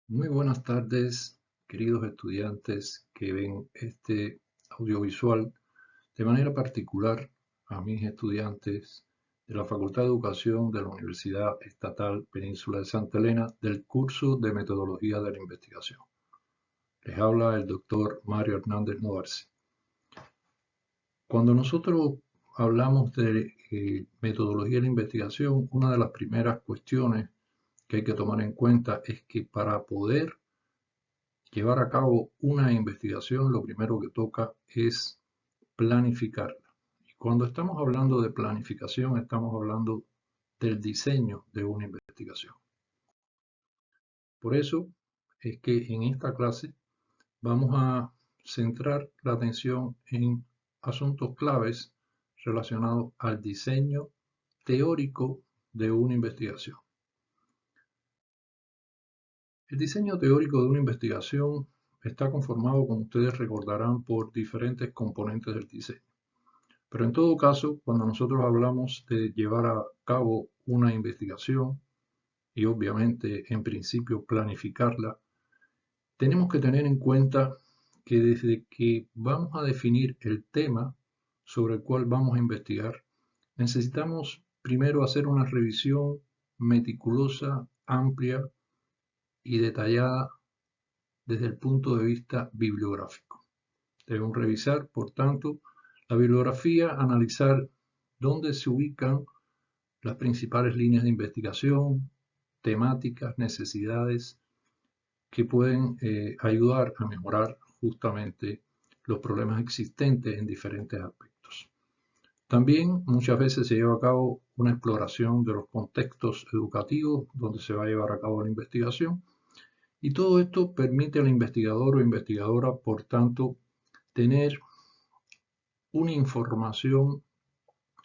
Muy buenas tardes, queridos estudiantes que ven este audiovisual, de manera particular a mis estudiantes de la Facultad de Educación de la Universidad Estatal Península de Santa Elena del curso de Metodología de la Investigación. Les habla el doctor Mario Hernández Novarse. Cuando nosotros hablamos de metodología de la investigación, una de las primeras cuestiones que hay que tomar en cuenta es que para poder llevar a cabo una investigación, lo primero que toca es planificarla. Y cuando estamos hablando de planificación, estamos hablando del diseño de una investigación. Por eso es que en esta clase vamos a centrar la atención en asuntos claves relacionados al diseño teórico de una investigación. El diseño teórico de una investigación está conformado, como ustedes recordarán, por diferentes componentes del diseño. Pero en todo caso, cuando nosotros hablamos de llevar a cabo una investigación y obviamente en principio planificarla, tenemos que tener en cuenta que desde que vamos a definir el tema sobre el cual vamos a investigar, necesitamos primero hacer una revisión meticulosa, amplia y detallada desde el punto de vista bibliográfico. Debemos revisar, por tanto, la bibliografía, analizar dónde se ubican las principales líneas de investigación, temáticas, necesidades que pueden ayudar a mejorar justamente los problemas existentes en diferentes aspectos. También muchas veces se lleva a cabo una exploración de los contextos educativos donde se va a llevar a cabo la investigación y todo esto permite al investigador o investigadora, por tanto, tener una información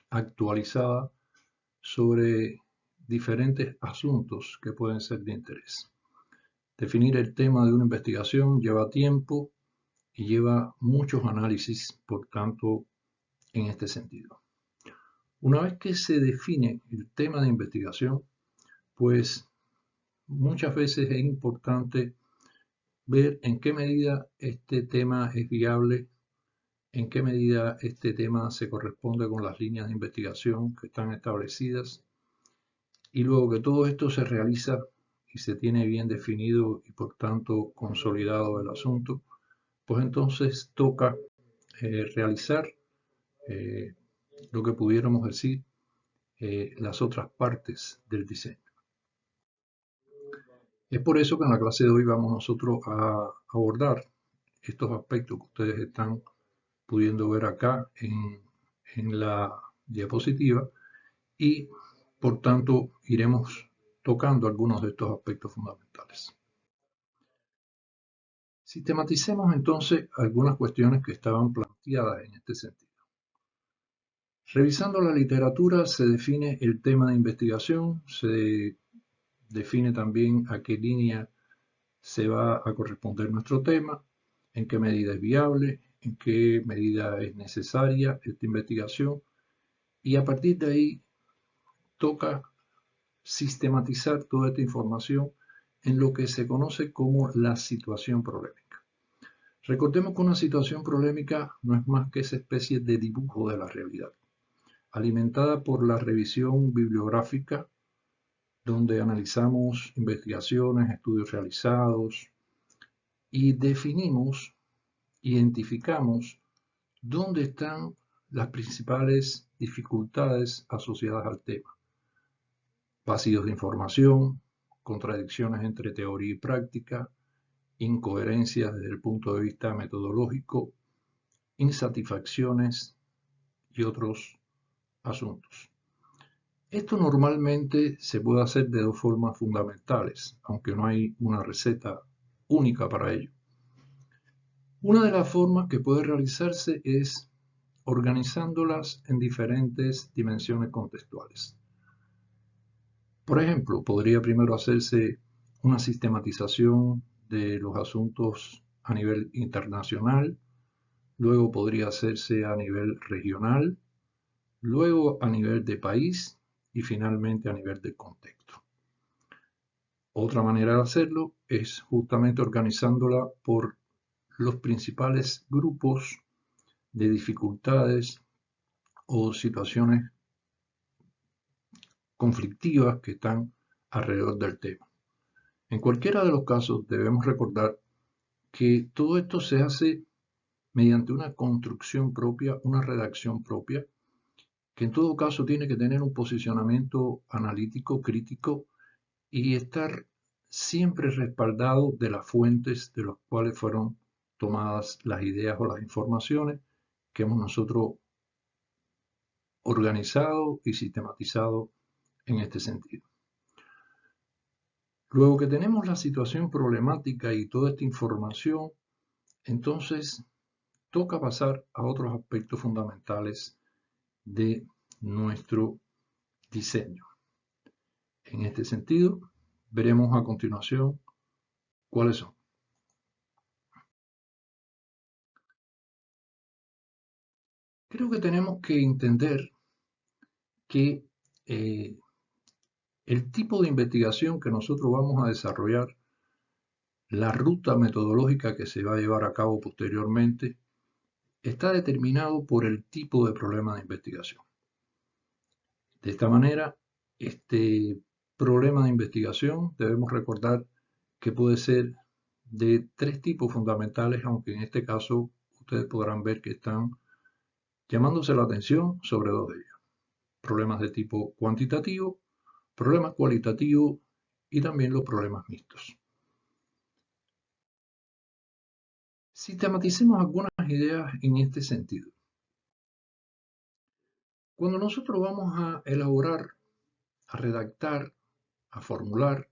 actualizada sobre diferentes asuntos que pueden ser de interés. Definir el tema de una investigación lleva tiempo y lleva muchos análisis, por tanto, en este sentido. Una vez que se define el tema de investigación, pues muchas veces es importante ver en qué medida este tema es viable, en qué medida este tema se corresponde con las líneas de investigación que están establecidas, y luego que todo esto se realiza y se tiene bien definido y por tanto consolidado el asunto, pues entonces toca realizar eh, lo que pudiéramos decir las otras partes del diseño. Es por eso que en la clase de hoy vamos nosotros a abordar estos aspectos que ustedes están pudiendo ver acá en la diapositiva y por tanto iremos tocando algunos de estos aspectos fundamentales. Sistematicemos entonces algunas cuestiones que estaban planteadas en este sentido. Revisando la literatura se define el tema de investigación, se define también a qué línea se va a corresponder nuestro tema, en qué medida es viable, en qué medida es necesaria esta investigación y a partir de ahí toca sistematizar toda esta información en lo que se conoce como la situación problemática. Recordemos que una situación problemática no es más que esa especie de dibujo de la realidad, alimentada por la revisión bibliográfica, donde analizamos investigaciones, estudios realizados y definimos, identificamos dónde están las principales dificultades asociadas al tema. Vacíos de información, contradicciones entre teoría y práctica, incoherencias desde el punto de vista metodológico, insatisfacciones y otros asuntos. Esto normalmente se puede hacer de dos formas fundamentales, aunque no hay una receta única para ello. Una de las formas que puede realizarse es organizándolas en diferentes dimensiones contextuales. Por ejemplo, podría primero hacerse una sistematización de los asuntos a nivel internacional, luego podría hacerse a nivel regional, luego a nivel de país y finalmente a nivel de contexto. Otra manera de hacerlo es justamente organizándola por los principales grupos de dificultades o situaciones conflictivas que están alrededor del tema. En cualquiera de los casos debemos recordar que todo esto se hace mediante una construcción propia, una redacción propia, que en todo caso tiene que tener un posicionamiento analítico, crítico y estar siempre respaldado de las fuentes de las cuales fueron tomadas las ideas o las informaciones que hemos nosotros organizado y sistematizado en este sentido. Luego que tenemos la situación problemática y toda esta información, entonces toca pasar a otros aspectos fundamentales de nuestro diseño. En este sentido, veremos a continuación cuáles son. Creo que tenemos que entender que el tipo de investigación que nosotros vamos a desarrollar, la ruta metodológica que se va a llevar a cabo posteriormente, está determinado por el tipo de problema de investigación. De esta manera, este problema de investigación debemos recordar que puede ser de tres tipos fundamentales, aunque en este caso ustedes podrán ver que están llamándose la atención sobre dos de ellos. Problemas de tipo cuantitativo, problemas cualitativos y también los problemas mixtos. Sistematicemos algunas ideas en este sentido. Cuando nosotros vamos a elaborar, a redactar, a formular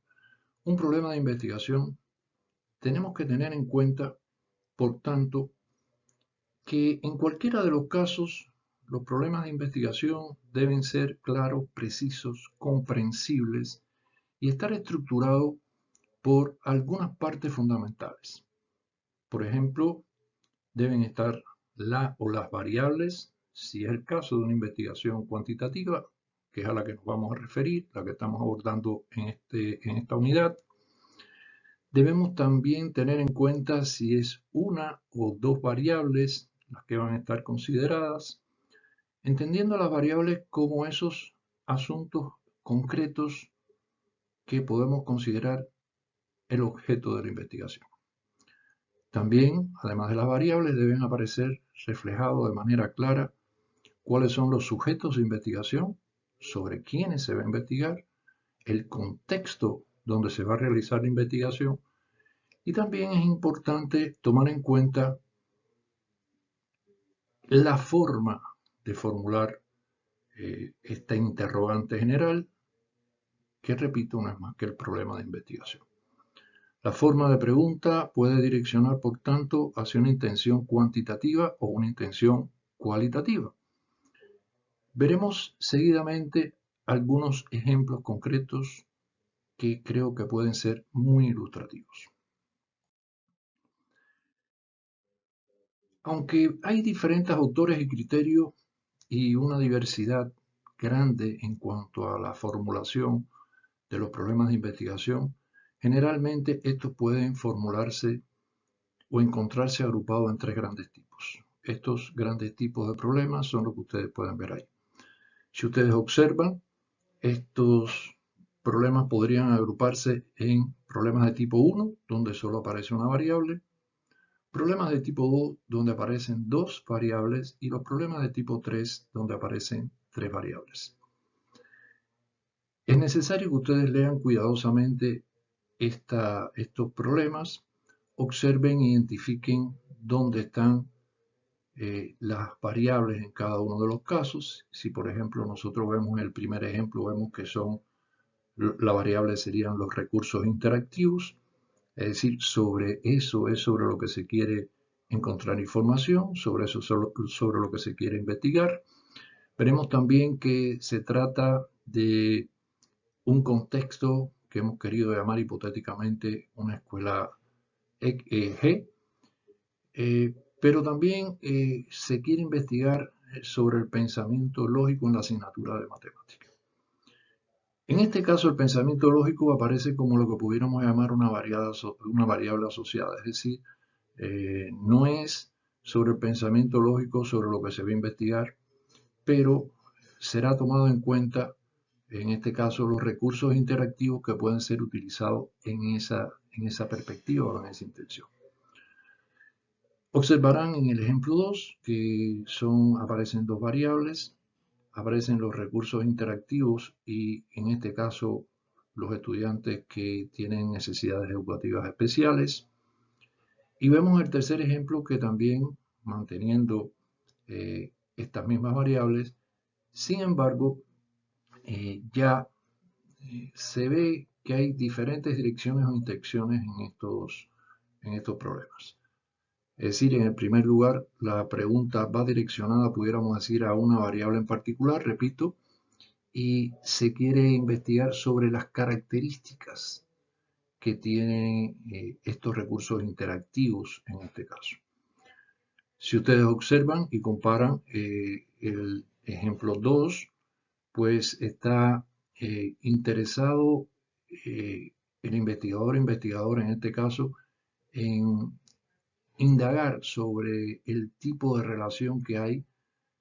un problema de investigación, tenemos que tener en cuenta, por tanto, que en cualquiera de los casos, los problemas de investigación deben ser claros, precisos, comprensibles y estar estructurados por algunas partes fundamentales. Por ejemplo, deben estar la o las variables, si es el caso de una investigación cuantitativa, que es a la que nos vamos a referir, la que estamos abordando en esta unidad. Debemos también tener en cuenta si es una o dos variables las que van a estar consideradas, entendiendo las variables como esos asuntos concretos que podemos considerar el objeto de la investigación. También, además de las variables, deben aparecer reflejados de manera clara cuáles son los sujetos de investigación, sobre quiénes se va a investigar, el contexto donde se va a realizar la investigación y también es importante tomar en cuenta la forma de formular esta interrogante general, que repito, no es más que el problema de investigación. La forma de pregunta puede direccionar, por tanto, hacia una intención cuantitativa o una intención cualitativa. Veremos seguidamente algunos ejemplos concretos que creo que pueden ser muy ilustrativos. Aunque hay diferentes autores y criterios y una diversidad grande en cuanto a la formulación de los problemas de investigación, generalmente estos pueden formularse o encontrarse agrupados en tres grandes tipos. Estos grandes tipos de problemas son los que ustedes pueden ver ahí. Si ustedes observan, estos problemas podrían agruparse en problemas de tipo 1, donde solo aparece una variable, problemas de tipo 2, donde aparecen dos variables, y los problemas de tipo 3, donde aparecen tres variables. Es necesario que ustedes lean cuidadosamente estos problemas, observen e identifiquen dónde están las variables en cada uno de los casos. Si por ejemplo nosotros vemos en el primer ejemplo, vemos que la variable serían los recursos interactivos, es decir, sobre eso es sobre lo que se quiere encontrar información, sobre eso sobre lo que se quiere investigar. Veremos también que se trata de un contexto que hemos querido llamar hipotéticamente una escuela G, pero también se quiere investigar sobre el pensamiento lógico en la asignatura de matemáticas. En este caso, el pensamiento lógico aparece como lo que pudiéramos llamar una variable asociada, es decir, no es sobre el pensamiento lógico sobre lo que se va a investigar, pero será tomado en cuenta, en este caso, los recursos interactivos que pueden ser utilizados en esa perspectiva o en esa intención. Observarán en el ejemplo 2 que aparecen dos variables, aparecen los recursos interactivos y en este caso los estudiantes que tienen necesidades educativas especiales. Y vemos el tercer ejemplo que también manteniendo estas mismas variables, sin embargo, ya se ve que hay diferentes direcciones o intenciones en estos problemas. Es decir, en el primer lugar, la pregunta va direccionada, pudiéramos decir, a una variable en particular, repito, y se quiere investigar sobre las características que tienen estos recursos interactivos en este caso. Si ustedes observan y comparan el ejemplo 2, pues está interesado el investigador o investigadora en este caso en indagar sobre el tipo de relación que hay,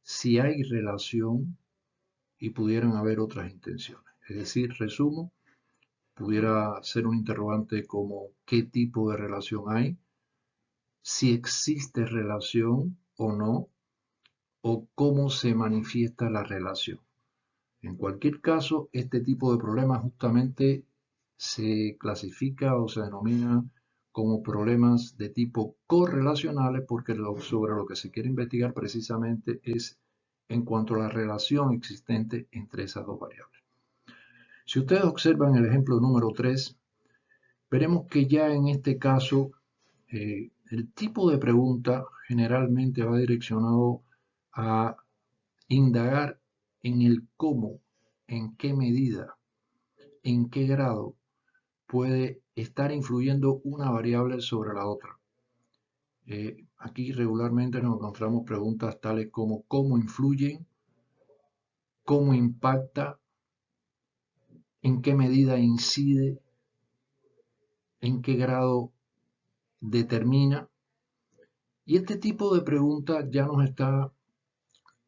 si hay relación y pudieran haber otras intenciones. Es decir, resumo, pudiera ser un interrogante como qué tipo de relación hay, si existe relación o no, o cómo se manifiesta la relación. En cualquier caso, este tipo de problemas justamente se clasifica o se denomina como problemas de tipo correlacionales porque sobre lo que se quiere investigar precisamente es en cuanto a la relación existente entre esas dos variables. Si ustedes observan el ejemplo número 3, veremos que ya en este caso el tipo de pregunta generalmente va direccionado a indagar en el cómo, en qué medida, en qué grado puede estar influyendo una variable sobre la otra. Aquí regularmente nos encontramos preguntas tales como cómo influyen, cómo impacta, en qué medida incide, en qué grado determina. Y este tipo de preguntas ya nos está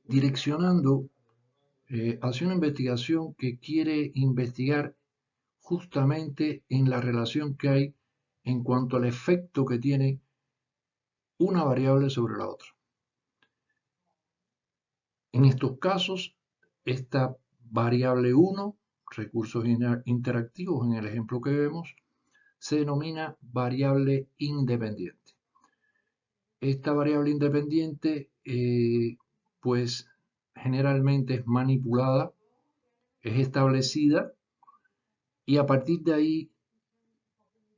direccionando hacia una investigación que quiere investigar justamente en la relación que hay en cuanto al efecto que tiene una variable sobre la otra. En estos casos, esta variable 1, recursos interactivos en el ejemplo que vemos, se denomina variable independiente. Esta variable independiente, pues generalmente es manipulada, es establecida y a partir de ahí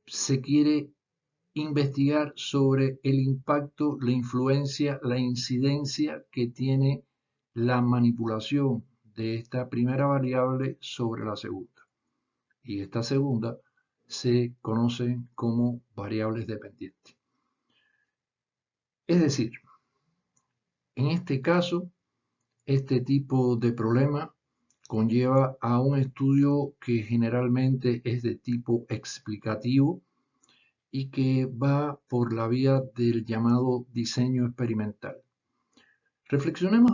se quiere investigar sobre el impacto, la influencia, la incidencia que tiene la manipulación de esta primera variable sobre la segunda. Y esta segunda se conoce como variables dependientes. Es decir, en este caso, este tipo de problema conlleva a un estudio que generalmente es de tipo explicativo y que va por la vía del llamado diseño experimental. Reflexionemos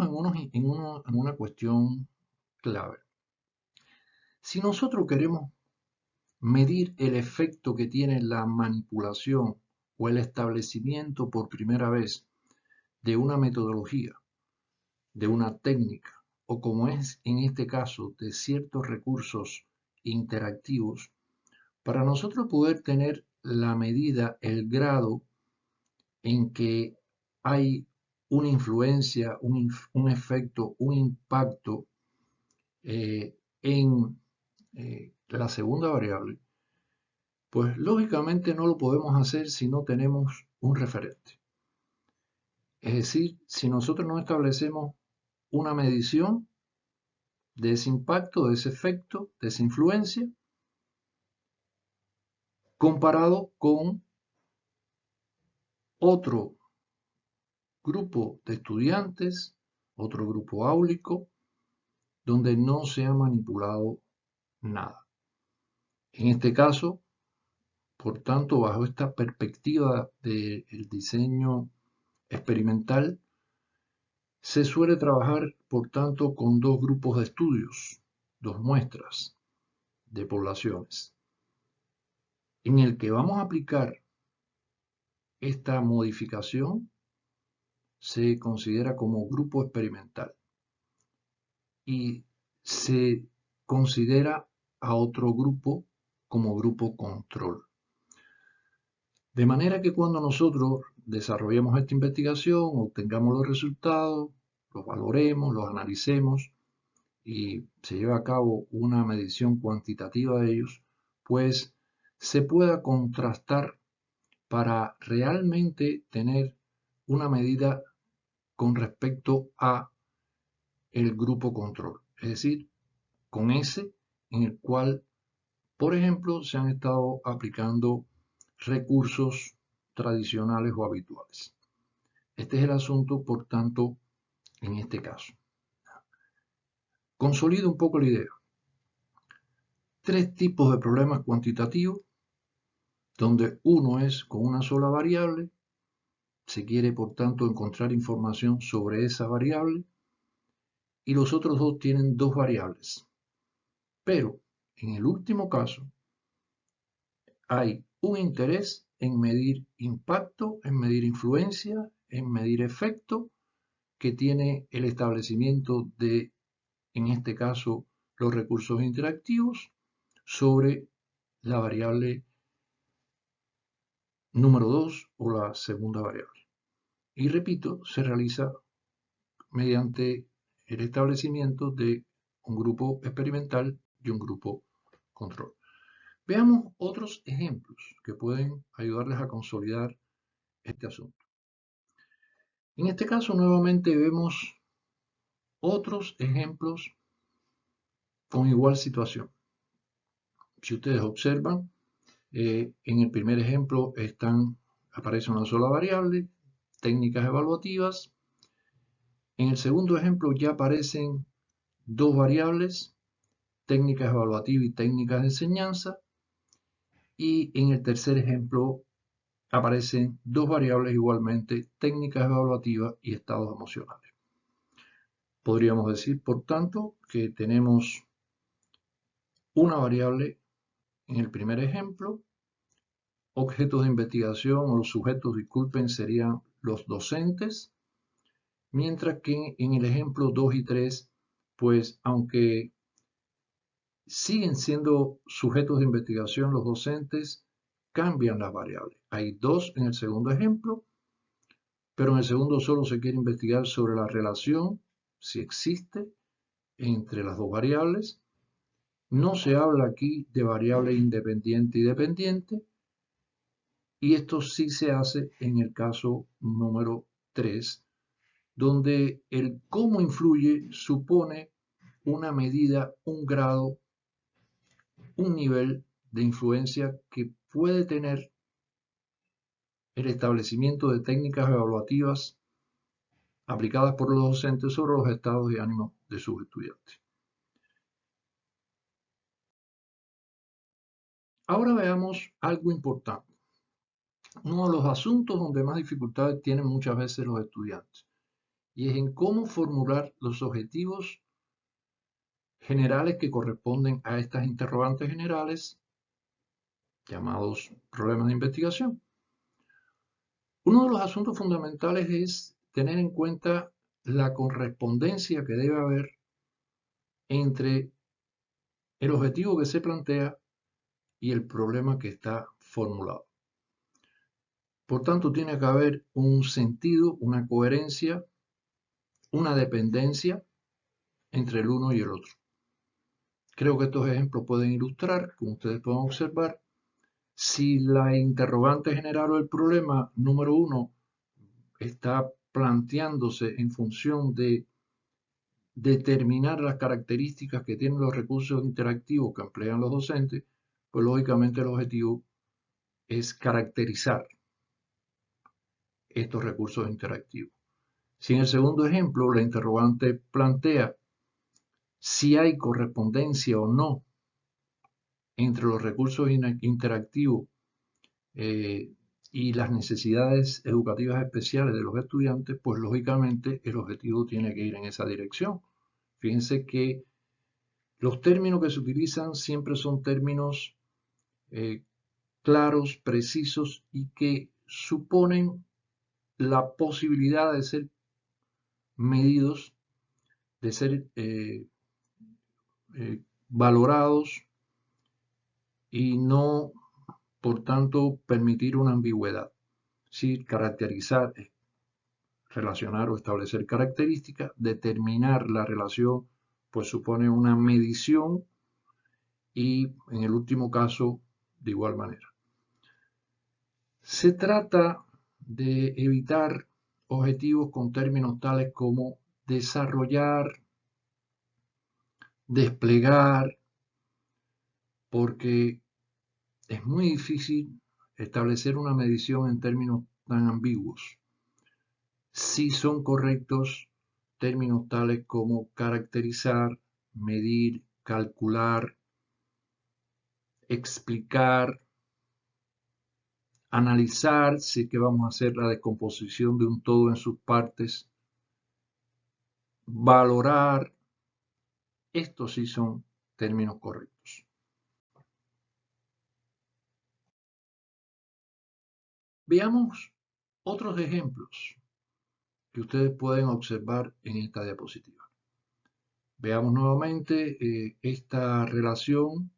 en una cuestión clave. Si nosotros queremos medir el efecto que tiene la manipulación o el establecimiento por primera vez de una metodología, de una técnica, o como es en este caso de ciertos recursos interactivos, para nosotros poder tener la medida, el grado en que hay una influencia, un efecto, un impacto en la segunda variable, pues lógicamente no lo podemos hacer si no tenemos un referente. Es decir, si nosotros no establecemos una medición de ese impacto, de ese efecto, de esa influencia, comparado con otro grupo de estudiantes, otro grupo áulico, donde no se ha manipulado nada. En este caso, por tanto, bajo esta perspectiva del diseño experimental, se suele trabajar, por tanto, con dos grupos de estudios, dos muestras de poblaciones, en el que vamos a aplicar esta modificación se considera como grupo experimental y se considera a otro grupo como grupo control. De manera que cuando nosotros desarrollemos esta investigación, obtengamos los resultados, los valoremos, los analicemos y se lleva a cabo una medición cuantitativa de ellos, pues se pueda contrastar para realmente tener una medida con respecto a el grupo control, es decir, con ese en el cual, por ejemplo, se han estado aplicando recursos tradicionales o habituales. Este es el asunto, por tanto, en este caso. Consolido un poco la idea. Tres tipos de problemas cuantitativos, donde uno es con una sola variable, se quiere, por tanto, encontrar información sobre esa variable, y los otros dos tienen dos variables. Pero, en el último caso, hay un interés en medir impacto, en medir influencia, en medir efecto que tiene el establecimiento de, en este caso, los recursos interactivos sobre la variable número 2 o la segunda variable. Y repito, se realiza mediante el establecimiento de un grupo experimental y un grupo control. Veamos otros ejemplos que pueden ayudarles a consolidar este asunto. En este caso, nuevamente vemos otros ejemplos con igual situación. Si ustedes observan, en el primer ejemplo aparece una sola variable, técnicas evaluativas. En el segundo ejemplo ya aparecen dos variables, técnicas evaluativas y técnicas de enseñanza. Y en el tercer ejemplo aparecen dos variables igualmente, técnicas evaluativas y estados emocionales. Podríamos decir, por tanto, que tenemos una variable en el primer ejemplo, objetos de investigación o los sujetos, disculpen, serían los docentes, mientras que en el ejemplo 2 y 3, pues aunque siguen siendo sujetos de investigación los docentes, cambian las variables. Hay dos en el segundo ejemplo, pero en el segundo solo se quiere investigar sobre la relación, si existe, entre las dos variables. No se habla aquí de variable independiente y dependiente, y esto sí se hace en el caso número 3, donde el cómo influye supone una medida, un grado, un nivel de influencia que puede tener el establecimiento de técnicas evaluativas aplicadas por los docentes sobre los estados de ánimo de sus estudiantes. Ahora veamos algo importante. Uno de los asuntos donde más dificultades tienen muchas veces los estudiantes, y es en cómo formular los objetivos generales que corresponden a estas interrogantes generales, llamados problemas de investigación. Uno de los asuntos fundamentales es tener en cuenta la correspondencia que debe haber entre el objetivo que se plantea y el problema que está formulado. Por tanto, tiene que haber un sentido, una coherencia, una dependencia entre el uno y el otro. Creo que estos ejemplos pueden ilustrar, como ustedes pueden observar, si la interrogante general o el problema número 1 está planteándose en función de determinar las características que tienen los recursos interactivos que emplean los docentes, pues lógicamente el objetivo es caracterizar estos recursos interactivos. Si en el segundo ejemplo la interrogante plantea si hay correspondencia o no entre los recursos interactivos y las necesidades educativas especiales de los estudiantes, pues lógicamente el objetivo tiene que ir en esa dirección. Fíjense que los términos que se utilizan siempre son términos claros, precisos y que suponen la posibilidad de ser medidos, de ser valorados y no, por tanto, permitir una ambigüedad. Sí, caracterizar, relacionar o establecer características, determinar la relación, pues supone una medición y en el último caso, de igual manera. Se trata de evitar objetivos con términos tales como desarrollar, desplegar, porque es muy difícil establecer una medición en términos tan ambiguos. Sí son correctos términos tales como caracterizar, medir, calcular, explicar, analizar, si es que vamos a hacer la descomposición de un todo en sus partes, valorar. Estos sí son términos correctos. Veamos otros ejemplos que ustedes pueden observar en esta diapositiva. Veamos nuevamente esta relación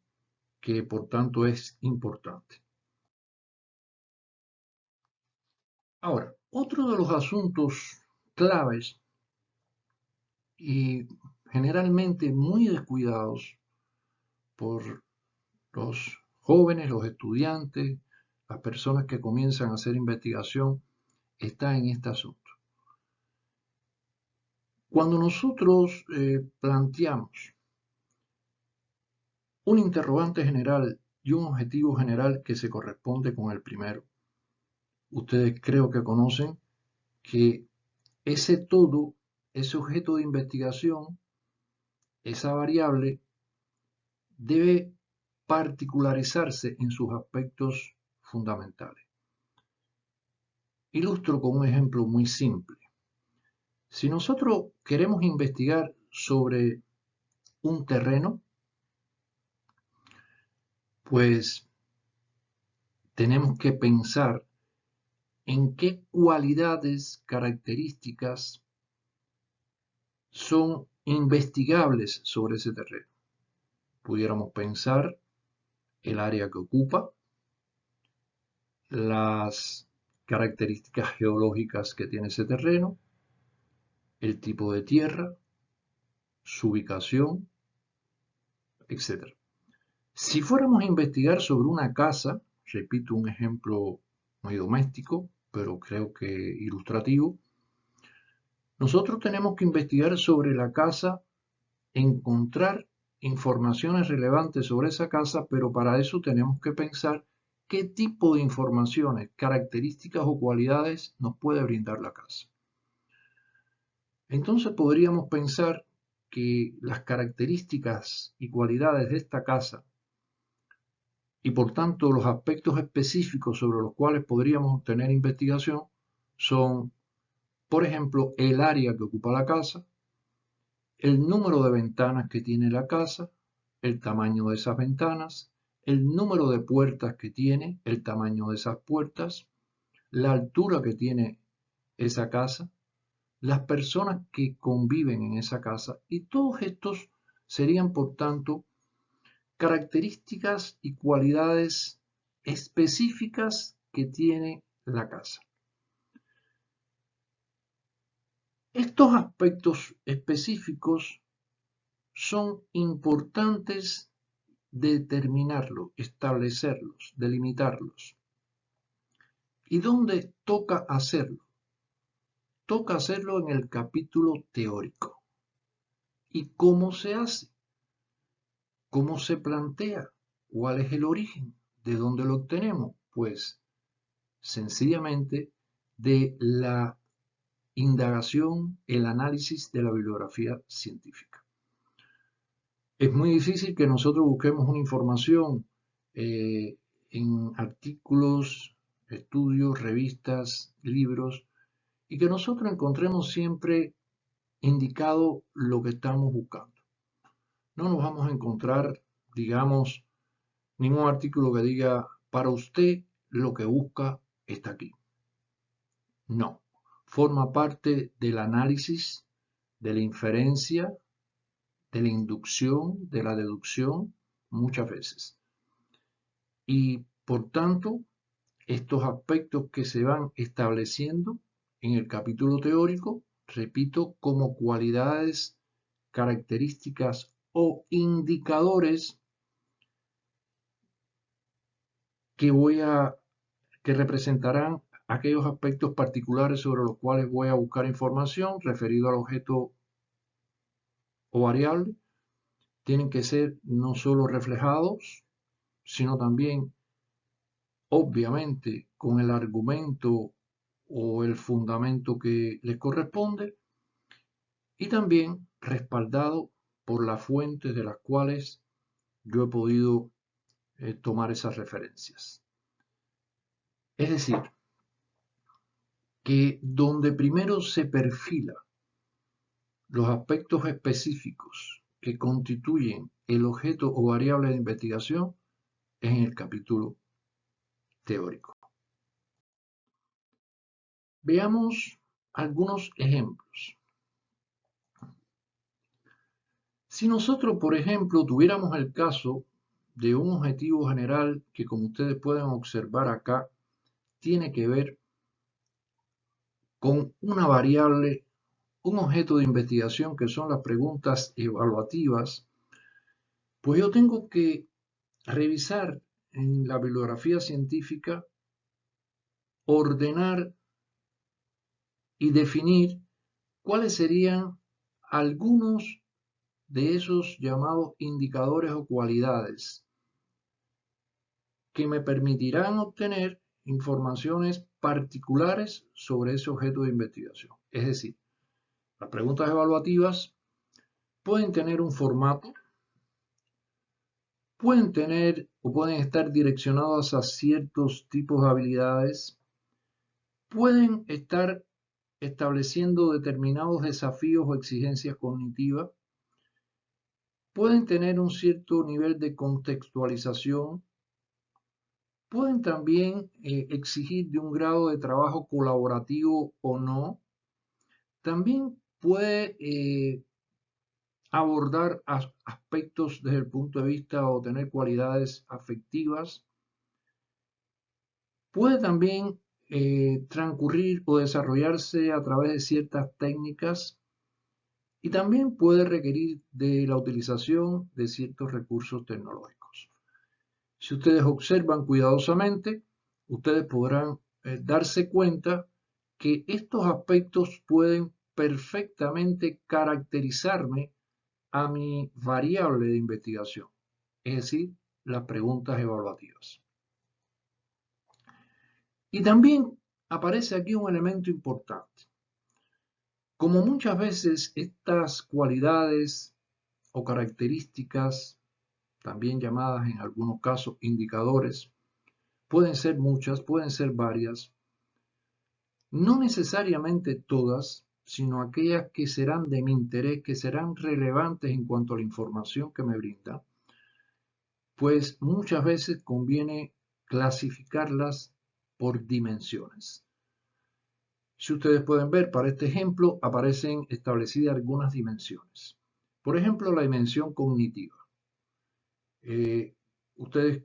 que por tanto es importante. Ahora, otro de los asuntos claves y generalmente muy descuidados por los jóvenes, los estudiantes, las personas que comienzan a hacer investigación, está en este asunto. Cuando nosotros planteamos un interrogante general y un objetivo general que se corresponde con el primero, ustedes creo que conocen que ese todo, ese objeto de investigación, esa variable, debe particularizarse en sus aspectos fundamentales. Ilustro con un ejemplo muy simple. Si nosotros queremos investigar sobre un terreno, pues tenemos que pensar en qué cualidades, características son investigables sobre ese terreno. Pudiéramos pensar el área que ocupa, las características geológicas que tiene ese terreno, el tipo de tierra, su ubicación, etc. Si fuéramos a investigar sobre una casa, repito un ejemplo muy doméstico, pero creo que ilustrativo, nosotros tenemos que investigar sobre la casa, encontrar informaciones relevantes sobre esa casa, pero para eso tenemos que pensar qué tipo de informaciones, características o cualidades nos puede brindar la casa. Entonces podríamos pensar que las características y cualidades de esta casa y por tanto los aspectos específicos sobre los cuales podríamos obtener investigación son, por ejemplo, el área que ocupa la casa, el número de ventanas que tiene la casa, el tamaño de esas ventanas, el número de puertas que tiene, el tamaño de esas puertas, la altura que tiene esa casa, las personas que conviven en esa casa, y todos estos serían, por tanto, características y cualidades específicas que tiene la casa. Estos aspectos específicos son importantes determinarlos, establecerlos, delimitarlos. ¿Y dónde toca hacerlo? Toca hacerlo en el capítulo teórico. ¿Y cómo se hace? ¿Cómo se plantea? ¿Cuál es el origen? ¿De dónde lo obtenemos? Pues sencillamente de la indagación, el análisis de la bibliografía científica. Es muy difícil que nosotros busquemos una información en artículos, estudios, revistas, libros, y que nosotros encontremos siempre indicado lo que estamos buscando. No nos vamos a encontrar, digamos, ningún artículo que diga, para usted lo que busca está aquí. No, forma parte del análisis, de la inferencia, de la inducción, de la deducción, muchas veces. Y por tanto, estos aspectos que se van estableciendo en el capítulo teórico, repito, como cualidades, características o indicadores que representarán aquellos aspectos particulares sobre los cuales voy a buscar información referido al objeto o variable. Tienen que ser no solo reflejados, sino también, obviamente, con el argumento o el fundamento que les corresponde, y también respaldado por las fuentes de las cuales yo he podido tomar esas referencias. Es decir, que donde primero se perfila los aspectos específicos que constituyen el objeto o variable de investigación es en el capítulo teórico. Veamos algunos ejemplos. Si nosotros, por ejemplo, tuviéramos el caso de un objetivo general que, como ustedes pueden observar acá, tiene que ver con una variable, un objeto de investigación que son las preguntas evaluativas, pues yo tengo que revisar en la bibliografía científica, ordenar y definir cuáles serían algunos de esos llamados indicadores o cualidades que me permitirán obtener informaciones particulares sobre ese objeto de investigación. Es decir, las preguntas evaluativas pueden tener un formato, pueden tener o pueden estar direccionadas a ciertos tipos de habilidades, pueden estar estableciendo determinados desafíos o exigencias cognitivas, pueden tener un cierto nivel de contextualización, pueden también exigir de un grado de trabajo colaborativo o no, también puede abordar aspectos desde el punto de vista o tener cualidades afectivas, puede también transcurrir o desarrollarse a través de ciertas técnicas y también puede requerir de la utilización de ciertos recursos tecnológicos. Si ustedes observan cuidadosamente, ustedes podrán darse cuenta que estos aspectos pueden perfectamente caracterizarme a mi variable de investigación, es decir, las preguntas evaluativas. Y también aparece aquí un elemento importante. Como muchas veces estas cualidades o características, también llamadas en algunos casos indicadores, pueden ser muchas, pueden ser varias, no necesariamente todas, sino aquellas que serán de mi interés, que serán relevantes en cuanto a la información que me brinda, pues muchas veces conviene clasificarlas por dimensiones. Si ustedes pueden ver, para este ejemplo aparecen establecidas algunas dimensiones. Por ejemplo, la dimensión cognitiva. Ustedes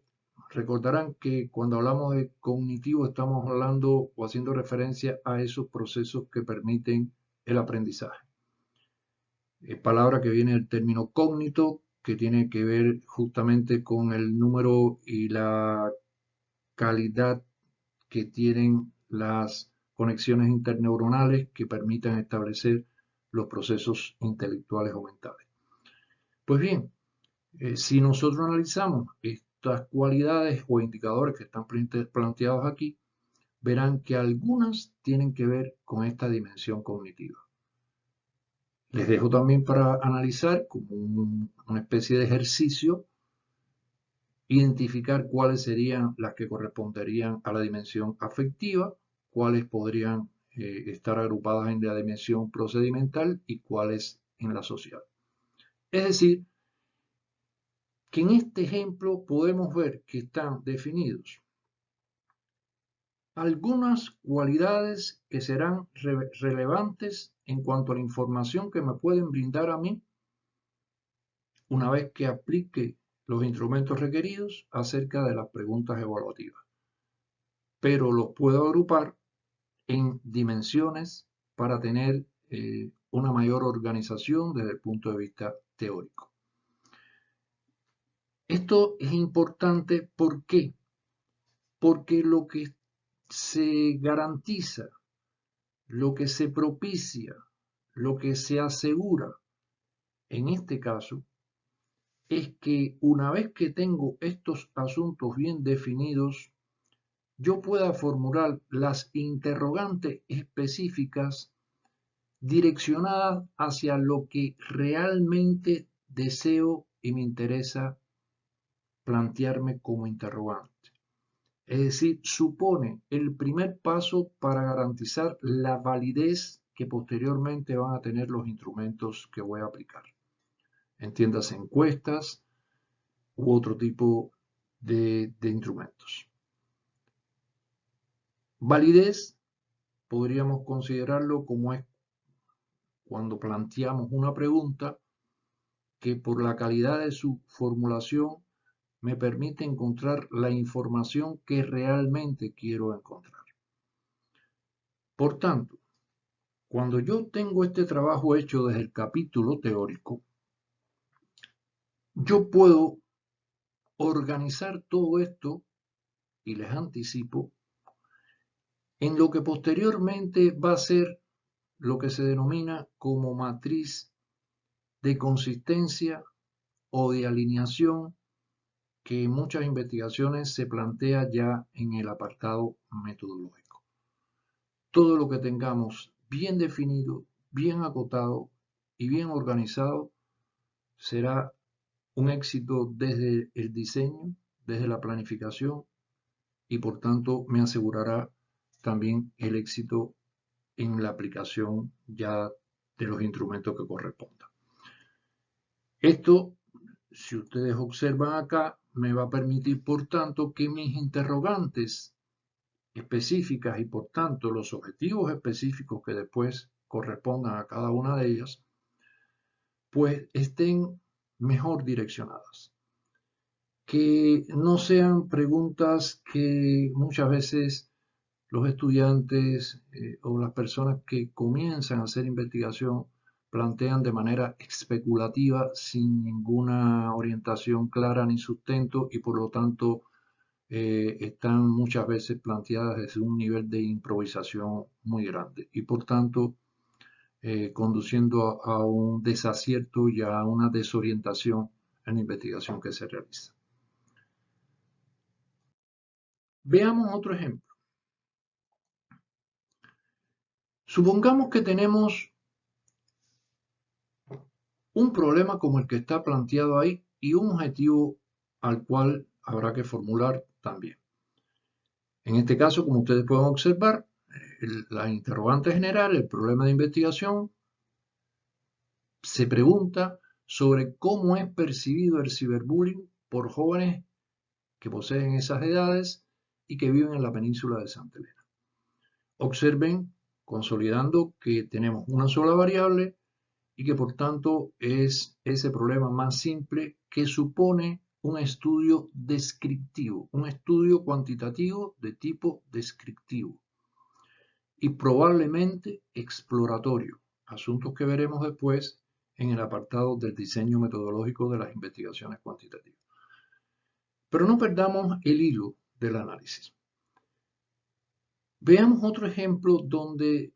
recordarán que cuando hablamos de cognitivo estamos hablando o haciendo referencia a esos procesos que permiten el aprendizaje. Palabra que viene del término cógnito, que tiene que ver justamente con el número y la calidad que tienen las conexiones interneuronales que permitan establecer los procesos intelectuales o mentales. Pues bien, si nosotros analizamos estas cualidades o indicadores que están planteados aquí, verán que algunas tienen que ver con esta dimensión cognitiva. Les dejo también para analizar como una especie de ejercicio identificar cuáles serían las que corresponderían a la dimensión afectiva, cuáles podrían estar agrupadas en la dimensión procedimental y cuáles en la social. Es decir, que en este ejemplo podemos ver que están definidos algunas cualidades que serán relevantes en cuanto a la información que me pueden brindar a mí una vez que aplique los instrumentos requeridos acerca de las preguntas evaluativas. Pero los puedo agrupar en dimensiones para tener una mayor organización desde el punto de vista teórico. Esto es importante, ¿por qué? Porque lo que se garantiza, lo que se propicia, lo que se asegura en este caso es que una vez que tengo estos asuntos bien definidos, yo pueda formular las interrogantes específicas direccionadas hacia lo que realmente deseo y me interesa plantearme como interrogante. Es decir, supone el primer paso para garantizar la validez que posteriormente van a tener los instrumentos que voy a aplicar. Entiéndase encuestas u otro tipo de instrumentos. Validez podríamos considerarlo como es cuando planteamos una pregunta que por la calidad de su formulación me permite encontrar la información que realmente quiero encontrar. Por tanto, cuando yo tengo este trabajo hecho desde el capítulo teórico, yo puedo organizar todo esto, y les anticipo, en lo que posteriormente va a ser lo que se denomina como matriz de consistencia o de alineación, que en muchas investigaciones se plantea ya en el apartado metodológico. Todo lo que tengamos bien definido, bien acotado y bien organizado será un éxito desde el diseño, desde la planificación y por tanto me asegurará también el éxito en la aplicación ya de los instrumentos que correspondan. Esto, si ustedes observan acá, me va a permitir por tanto que mis interrogantes específicas y por tanto los objetivos específicos que después correspondan a cada una de ellas, pues estén mejor direccionadas. Que no sean preguntas que muchas veces los estudiantes o las personas que comienzan a hacer investigación plantean de manera especulativa sin ninguna orientación clara ni sustento y por lo tanto están muchas veces planteadas desde un nivel de improvisación muy grande y por tanto conduciendo a un desacierto y a una desorientación en la investigación que se realiza. Veamos otro ejemplo. Supongamos que tenemos un problema como el que está planteado ahí y un objetivo al cual habrá que formular también. En este caso, como ustedes pueden observar, la interrogante general, el problema de investigación, se pregunta sobre cómo es percibido el ciberbullying por jóvenes que poseen esas edades y que viven en la península de Santa Elena. Observen, consolidando, que tenemos una sola variable y que por tanto es ese problema más simple que supone un estudio descriptivo, un estudio cuantitativo de tipo descriptivo y probablemente exploratorio, asuntos que veremos después en el apartado del diseño metodológico de las investigaciones cuantitativas. Pero no perdamos el hilo del análisis. Veamos otro ejemplo donde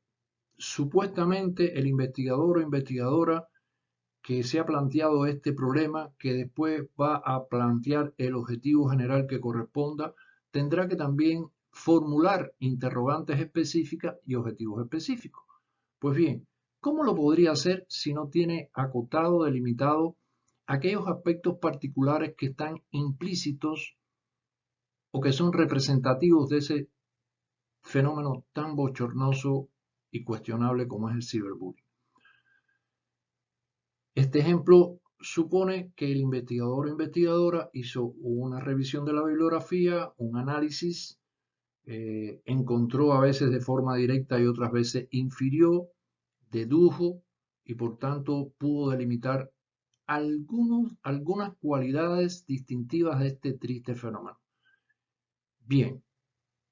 supuestamente el investigador o investigadora que se ha planteado este problema, que después va a plantear el objetivo general que corresponda, tendrá que también formular interrogantes específicas y objetivos específicos. Pues bien, ¿cómo lo podría hacer si no tiene acotado, delimitado aquellos aspectos particulares que están implícitos o que son representativos de ese fenómeno tan bochornoso y cuestionable como es el ciberbullying. Este ejemplo supone que el investigador o investigadora hizo una revisión de la bibliografía, un análisis, encontró a veces de forma directa y otras veces infirió, dedujo y por tanto pudo delimitar algunas cualidades distintivas de este triste fenómeno. Bien,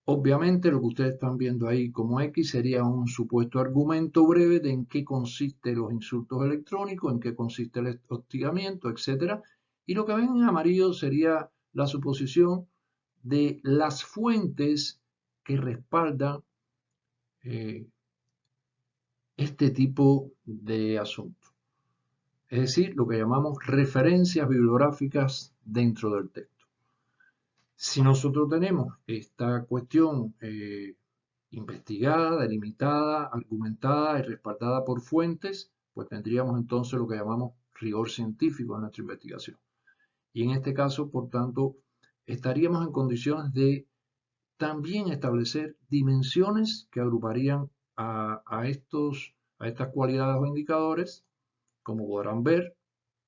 obviamente lo que ustedes están viendo ahí como X sería un supuesto argumento breve de en qué consiste los insultos electrónicos, en qué consiste el hostigamiento, etc. Y lo que ven en amarillo sería la suposición de las fuentes que respaldan este tipo de asuntos. Es decir, lo que llamamos referencias bibliográficas dentro del texto. Si nosotros tenemos esta cuestión investigada, delimitada, argumentada y respaldada por fuentes, pues tendríamos entonces lo que llamamos rigor científico en nuestra investigación. Y en este caso, por tanto, estaríamos en condiciones de también establecer dimensiones que agruparían a estas cualidades o indicadores, como podrán ver,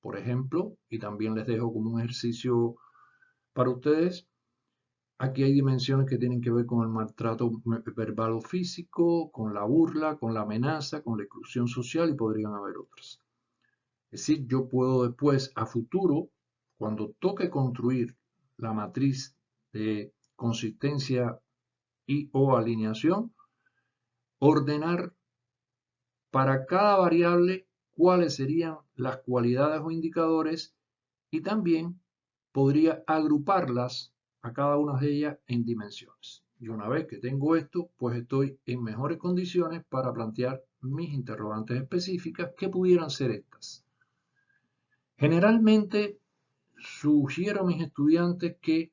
por ejemplo, y también les dejo como un ejercicio para ustedes. Aquí hay dimensiones que tienen que ver con el maltrato verbal o físico, con la burla, con la amenaza, con la exclusión social y podrían haber otras. Es decir, yo puedo después, a futuro, cuando toque construir la matriz de consistencia y o alineación, ordenar para cada variable cuáles serían las cualidades o indicadores y también podría agruparlas a cada una de ellas en dimensiones. Y una vez que tengo esto, pues estoy en mejores condiciones para plantear mis interrogantes específicas que pudieran ser estas. Generalmente sugiero a mis estudiantes que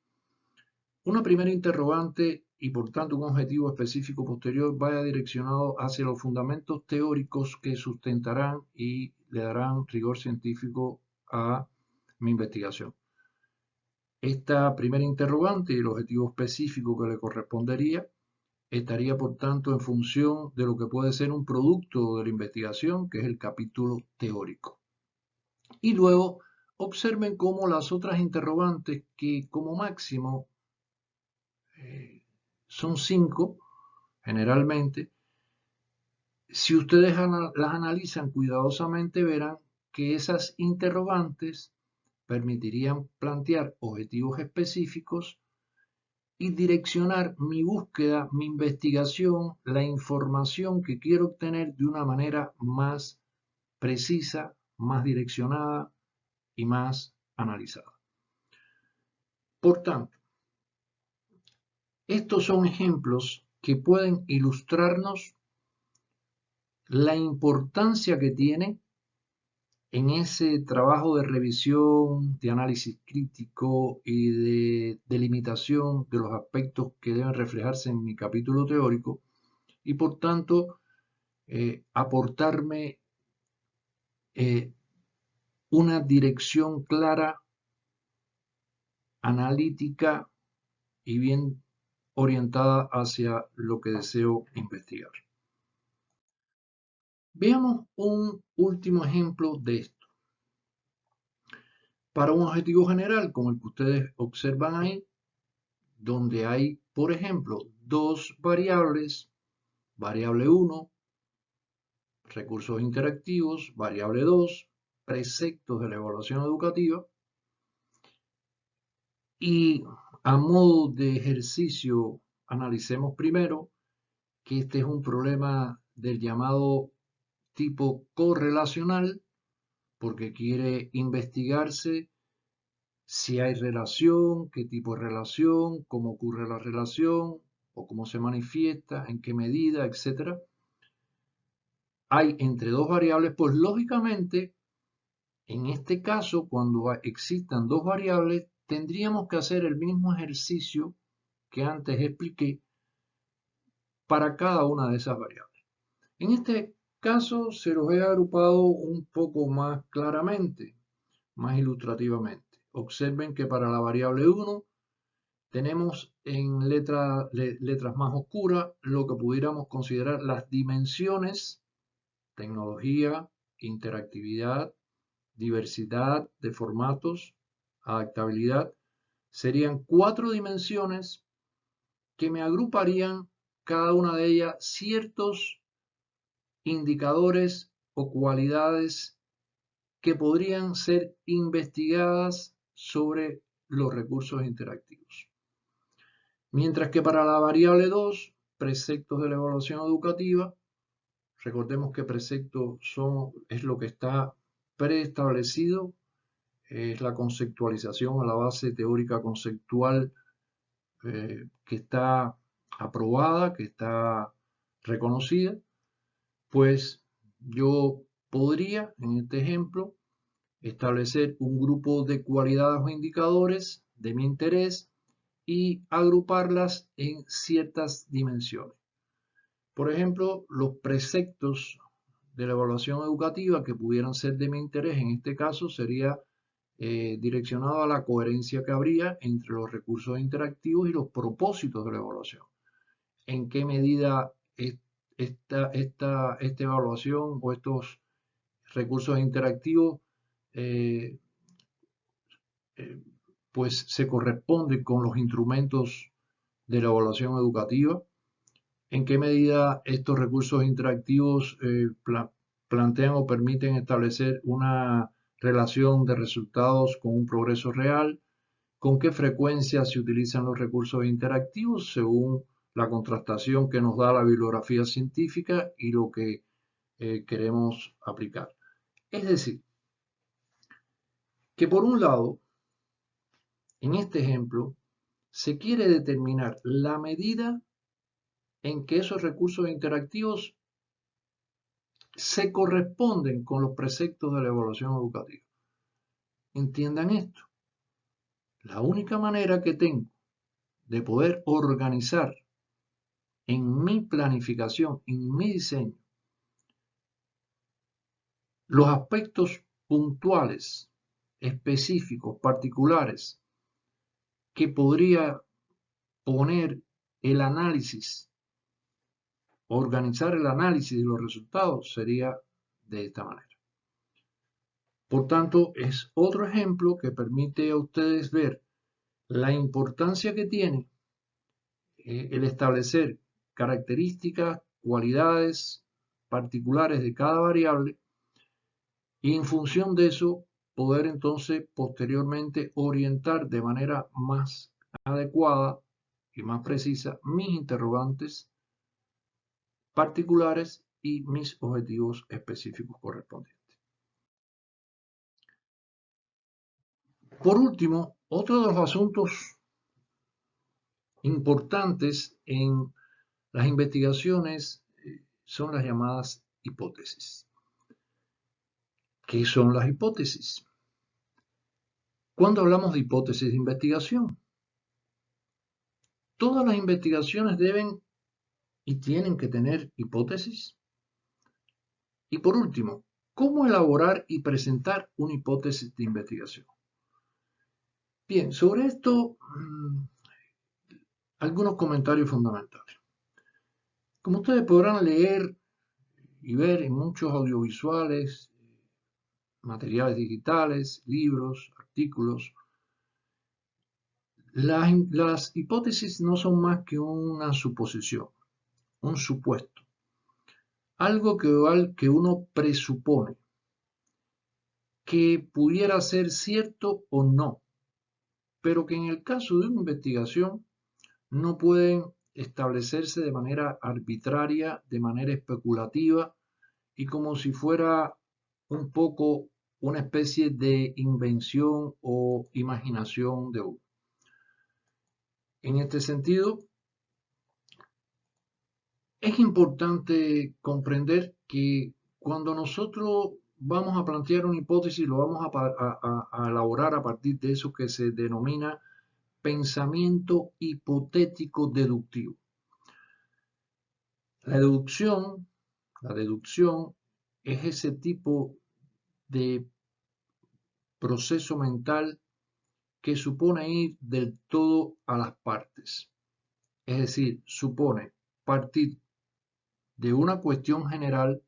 una primera interrogante y por tanto un objetivo específico posterior vaya direccionado hacia los fundamentos teóricos que sustentarán y le darán rigor científico a mi investigación. Esta primera interrogante y el objetivo específico que le correspondería estaría por tanto en función de lo que puede ser un producto de la investigación, que es el capítulo teórico. Y luego observen cómo las otras interrogantes, que como máximo son 5 generalmente, si ustedes las analizan cuidadosamente verán que esas interrogantes permitirían plantear objetivos específicos y direccionar mi búsqueda, mi investigación, la información que quiero obtener de una manera más precisa, más direccionada y más analizada. Por tanto, estos son ejemplos que pueden ilustrarnos la importancia que tiene en ese trabajo de revisión, de análisis crítico y de delimitación de los aspectos que deben reflejarse en mi capítulo teórico y por tanto aportarme una dirección clara, analítica y bien orientada hacia lo que deseo investigar. Veamos un último ejemplo de esto. Para un objetivo general, como el que ustedes observan ahí, donde hay, por ejemplo, dos variables, variable 1, recursos interactivos, variable 2, preceptos de la evaluación educativa, y a modo de ejercicio analicemos primero que este es un problema del llamado tipo correlacional, porque quiere investigarse si hay relación, qué tipo de relación, cómo ocurre la relación o cómo se manifiesta, en qué medida, etc. Hay entre dos variables, pues lógicamente, en este caso, cuando existan dos variables, tendríamos que hacer el mismo ejercicio que antes expliqué para cada una de esas variables. En este caso se los he agrupado un poco más claramente. más ilustrativamente. Observen que para la variable 1 tenemos en letras más oscuras lo que pudiéramos considerar las dimensiones: tecnología, interactividad, diversidad de formatos, adaptabilidad. Serían 4 dimensiones que me agruparían cada una de ellas ciertos indicadores o cualidades que podrían ser investigadas sobre los recursos interactivos. Mientras que para la variable 2, preceptos de la evaluación educativa, recordemos que preceptos es lo que está preestablecido, es la conceptualización a la base teórica conceptual que está aprobada, que está reconocida. Pues yo podría, en este ejemplo, establecer un grupo de cualidades o indicadores de mi interés y agruparlas en ciertas dimensiones. Por ejemplo, los preceptos de la evaluación educativa que pudieran ser de mi interés, en este caso sería direccionado a la coherencia que habría entre los recursos interactivos y los propósitos de la evaluación. En qué medida esta evaluación o estos recursos interactivos eh, eh, pues se corresponden con los instrumentos de la evaluación educativa, en qué medida estos recursos interactivos plantean o permiten establecer una relación de resultados con un progreso real, con qué frecuencia se utilizan los recursos interactivos según la contrastación que nos da la bibliografía científica y lo que queremos aplicar. Es decir, que por un lado, en este ejemplo, se quiere determinar la medida en que esos recursos interactivos se corresponden con los preceptos de la evaluación educativa. Entiendan esto. La única manera que tengo de poder organizar en mi planificación, en mi diseño, los aspectos puntuales, específicos, particulares, que podría poner el análisis, organizar el análisis de los resultados, sería de esta manera. Por tanto, es otro ejemplo que permite a ustedes ver la importancia que tiene el establecer características, cualidades particulares de cada variable y en función de eso poder entonces posteriormente orientar de manera más adecuada y más precisa mis interrogantes particulares y mis objetivos específicos correspondientes. Por último, otro de los asuntos importantes en las investigaciones son las llamadas hipótesis. ¿Qué son las hipótesis? Cuando hablamos de hipótesis de investigación, todas las investigaciones deben y tienen que tener hipótesis. Y por último, ¿cómo elaborar y presentar una hipótesis de investigación? Bien, sobre esto, algunos comentarios fundamentales. Como ustedes podrán leer y ver en muchos audiovisuales, materiales digitales, libros, artículos, las hipótesis no son más que una suposición, un supuesto, algo que uno presupone que pudiera ser cierto o no, pero que en el caso de una investigación no pueden establecerse de manera arbitraria, de manera especulativa y como si fuera un poco una especie de invención o imaginación de uno. En este sentido, es importante comprender que cuando nosotros vamos a plantear una hipótesis, lo vamos a elaborar a partir de eso que se denomina pensamiento hipotético deductivo. La deducción es ese tipo de proceso mental que supone ir del todo a las partes. Es decir, supone partir de una cuestión general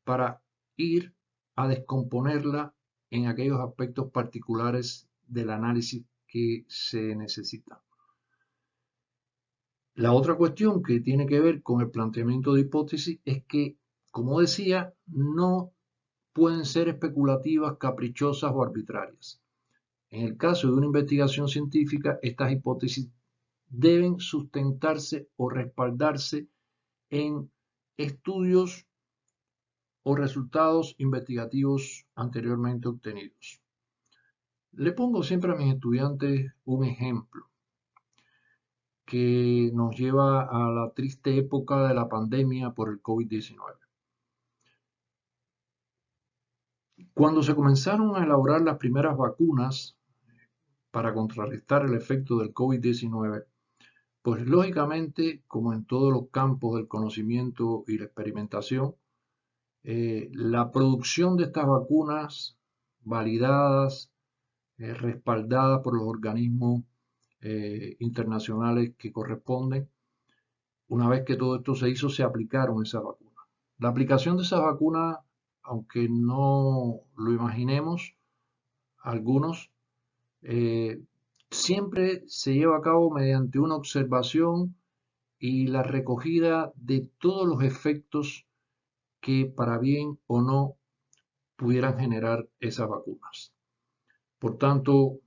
para ir a descomponerla en aquellos aspectos particulares del análisis que se necesita. La otra cuestión que tiene que ver con el planteamiento de hipótesis es que, como decía, no pueden ser especulativas, caprichosas o arbitrarias. En el caso de una investigación científica, estas hipótesis deben sustentarse o respaldarse en estudios o resultados investigativos anteriormente obtenidos. Le pongo siempre a mis estudiantes un ejemplo que nos lleva a la triste época de la pandemia por el COVID-19. Cuando se comenzaron a elaborar las primeras vacunas para contrarrestar el efecto del COVID-19, pues lógicamente, como en todos los campos del conocimiento y la experimentación, la producción de estas vacunas validadas, respaldadas por los organismos internacionales que corresponden, una vez que todo esto se hizo, se aplicaron esas vacunas. La aplicación de esas vacunas, aunque no lo imaginemos, algunos, siempre se lleva a cabo mediante una observación y la recogida de todos los efectos que para bien o no pudieran generar esas vacunas. Por tanto,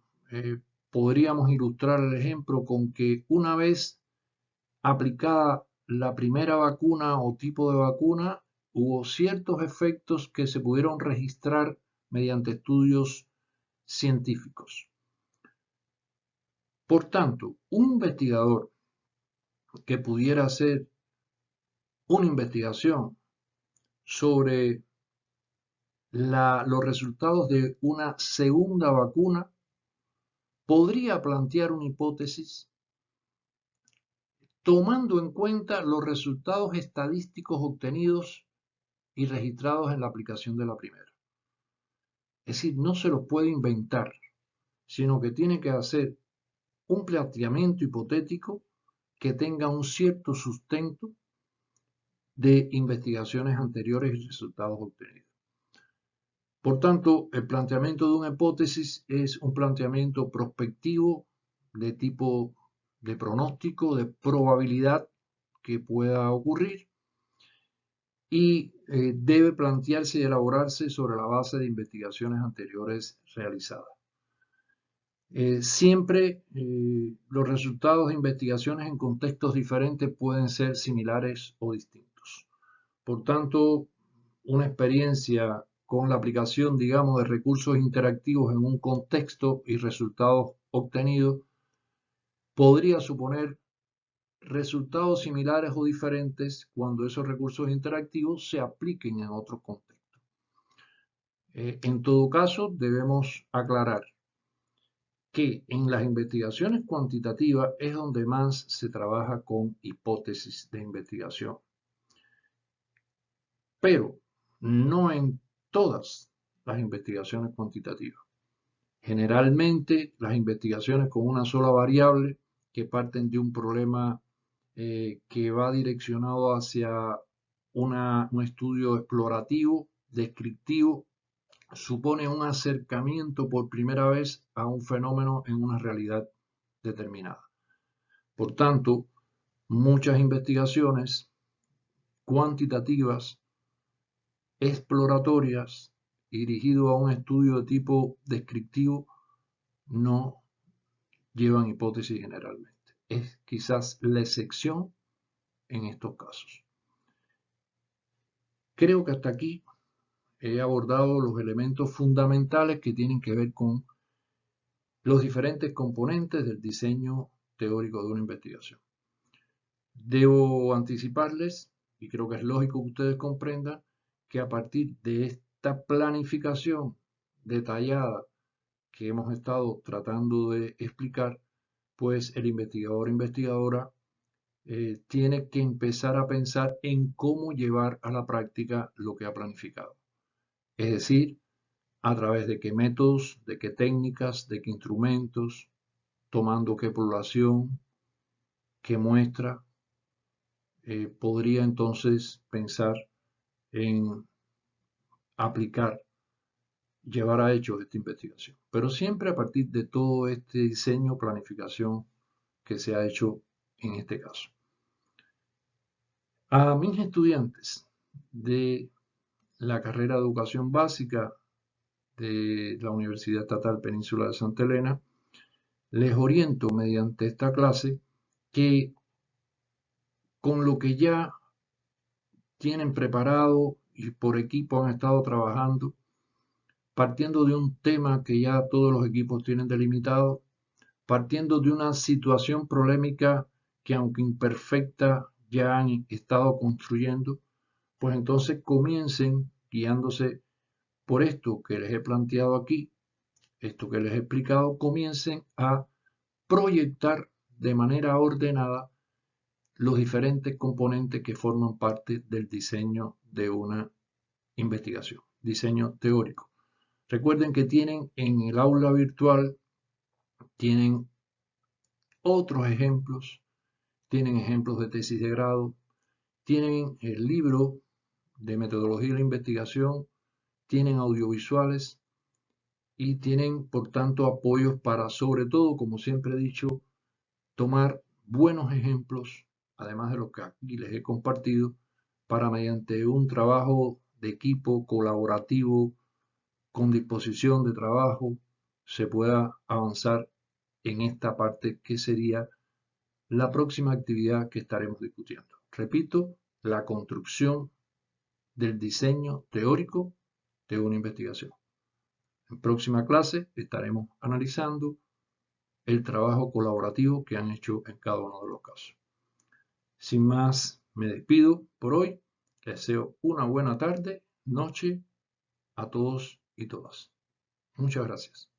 podríamos ilustrar el ejemplo con que una vez aplicada la primera vacuna o tipo de vacuna, hubo ciertos efectos que se pudieron registrar mediante estudios científicos. Por tanto, un investigador que pudiera hacer una investigación sobre los resultados de una segunda vacuna podría plantear una hipótesis tomando en cuenta los resultados estadísticos obtenidos y registrados en la aplicación de la primera. Es decir, no se los puede inventar, sino que tiene que hacer un planteamiento hipotético que tenga un cierto sustento de investigaciones anteriores y resultados obtenidos. Por tanto, el planteamiento de una hipótesis es un planteamiento prospectivo de tipo de pronóstico, de probabilidad que pueda ocurrir y debe plantearse y elaborarse sobre la base de investigaciones anteriores realizadas. Siempre los resultados de investigaciones en contextos diferentes pueden ser similares o distintos. Por tanto, una experiencia con la aplicación, digamos, de recursos interactivos en un contexto y resultados obtenidos podría suponer resultados similares o diferentes cuando esos recursos interactivos se apliquen en otros contextos. En todo caso, debemos aclarar que en las investigaciones cuantitativas es donde más se trabaja con hipótesis de investigación, pero no en todas las investigaciones cuantitativas. Generalmente las investigaciones con una sola variable que parten de un problema que va direccionado hacia un estudio explorativo, descriptivo, supone un acercamiento por primera vez a un fenómeno en una realidad determinada. Por tanto, muchas investigaciones cuantitativas, exploratorias, dirigidas a un estudio de tipo descriptivo, no llevan hipótesis generalmente. Es quizás la excepción en estos casos. Creo que hasta aquí he abordado los elementos fundamentales que tienen que ver con los diferentes componentes del diseño teórico de una investigación. Debo anticiparles, y creo que es lógico que ustedes comprendan, que a partir de esta planificación detallada que hemos estado tratando de explicar, pues el investigador o investigadora tiene que empezar a pensar en cómo llevar a la práctica lo que ha planificado. Es decir, a través de qué métodos, de qué técnicas, de qué instrumentos, tomando qué población, qué muestra, podría entonces pensar en aplicar, llevar a hecho esta investigación. Pero siempre a partir de todo este diseño, planificación que se ha hecho en este caso. A mis estudiantes de la carrera de educación básica de la Universidad Estatal Península de Santa Elena, les oriento mediante esta clase que con lo que ya tienen preparado y por equipo han estado trabajando, partiendo de un tema que ya todos los equipos tienen delimitado, partiendo de una situación problemática que aunque imperfecta ya han estado construyendo, pues entonces comiencen guiándose por esto que les he planteado aquí, esto que les he explicado, comiencen a proyectar de manera ordenada los diferentes componentes que forman parte del diseño de una investigación, diseño teórico. Recuerden que tienen en el aula virtual, tienen otros ejemplos, tienen ejemplos de tesis de grado, tienen el libro de metodología de la investigación, tienen audiovisuales y tienen, por tanto, apoyos para, sobre todo, como siempre he dicho, tomar buenos ejemplos, además de los que aquí les he compartido, para mediante un trabajo de equipo colaborativo, con disposición de trabajo, se pueda avanzar en esta parte que sería la próxima actividad que estaremos discutiendo. Repito, la construcción del diseño teórico de una investigación. En próxima clase estaremos analizando el trabajo colaborativo que han hecho en cada uno de los casos. Sin más, me despido por hoy. Les deseo una buena tarde, noche a todos y todas. Muchas gracias.